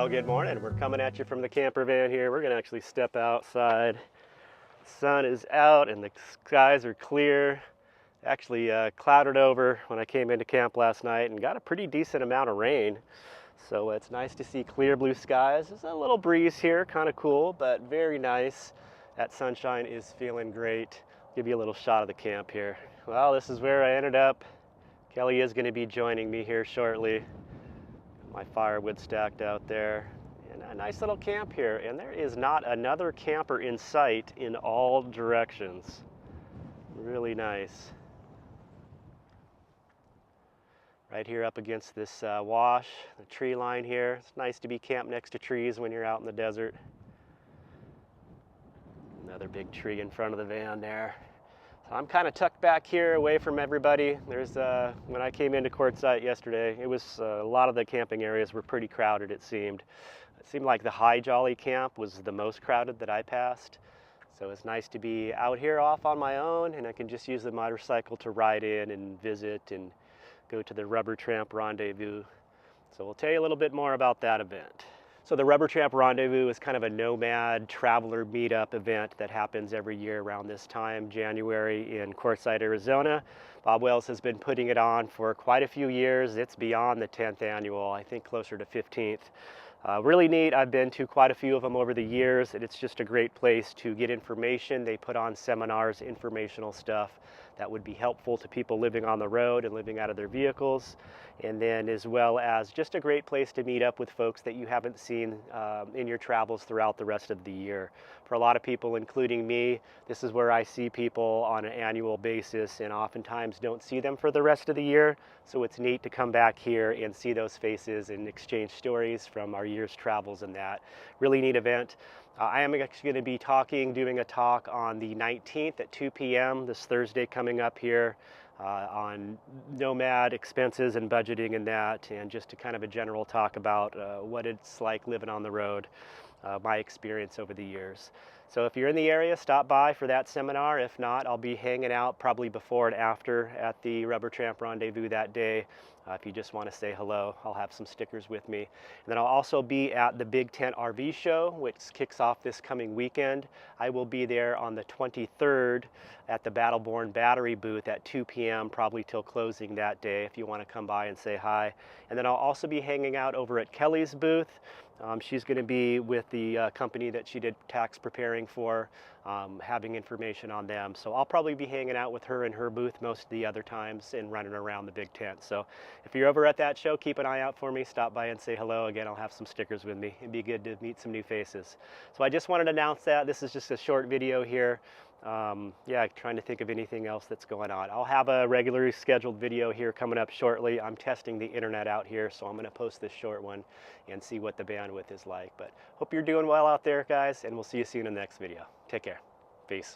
Well, good morning. We're coming at you from the camper van here. We're going to actually step outside. The sun is out and the skies are clear. Actually clouded over when I came into camp last night and got a pretty decent amount of rain. So it's nice to see clear blue skies. There's a little breeze here, kind of cool, but very nice. That sunshine is feeling great. Give you a little shot of the camp here. Well, this is where I ended up. Kelly is going to be joining me here shortly. My firewood stacked out there, and a nice little camp here, and there is not another camper in sight in all directions. Really nice. Right here up against this wash, the tree line here. It's nice to be camped next to trees when you're out in the desert. Another big tree in front of the van there. So I'm kind of tucked back here away from everybody. There's when I came into Quartzsite yesterday, it was a lot of the camping areas were pretty crowded, it seemed. It seemed like the High Jolly camp was the most crowded that I passed. So it's nice to be out here off on my own, and I can just use the motorcycle to ride in and visit and go to the Rubber Tramp Rendezvous. So we'll tell you a little bit more about that event. So the Rubber Tramp Rendezvous is kind of a nomad traveler meetup event that happens every year around this time, January, in Quartzsite, Arizona. Bob Wells has been putting it on for quite a few years. It's beyond the 10th annual, I think closer to 15th. Really neat. I've been to quite a few of them over the years, and it's just a great place to get information. They put on seminars, informational stuff that would be helpful to people living on the road and living out of their vehicles, and then as well as just a great place to meet up with folks that you haven't seen in your travels throughout the rest of the year. For a lot of people, including me, this is where I see people on an annual basis and oftentimes don't see them for the rest of the year. So it's neat to come back here and see those faces and exchange stories from our year's travels and that. Really neat event. I am actually going to be doing a talk on the 19th at 2 p.m. this Thursday coming up here on nomad expenses and budgeting and that, and just a kind of a general talk about what it's like living on the road, my experience over the years. So if you're in the area, stop by for that seminar. If not, I'll be hanging out probably before and after at the Rubber Tramp Rendezvous that day. If you just want to say hello, I'll have some stickers with me. And then I'll also be at the Big Tent RV Show, which kicks off this coming weekend. I will be there on the 23rd at the Battleborn Battery booth at 2 p.m. probably till closing that day if you want to come by and say hi. And then I'll also be hanging out over at Kelly's booth. She's going to be with the company that she did tax preparing for, having information on them. So I'll probably be hanging out with her in her booth most of the other times and running around the big tent. So if you're over at that show, keep an eye out for me. Stop by and say hello. Again, I'll have some stickers with me. It'd be good to meet some new faces. So I just wanted to announce that. This is just a short video here. Yeah, trying to think of anything else that's going on. I'll have a regularly scheduled video here coming up shortly. I'm testing the internet out here, so I'm going to post this short one and see what the bandwidth is like. But hope you're doing well out there, guys, and we'll see you soon in the next video. Take care. Peace.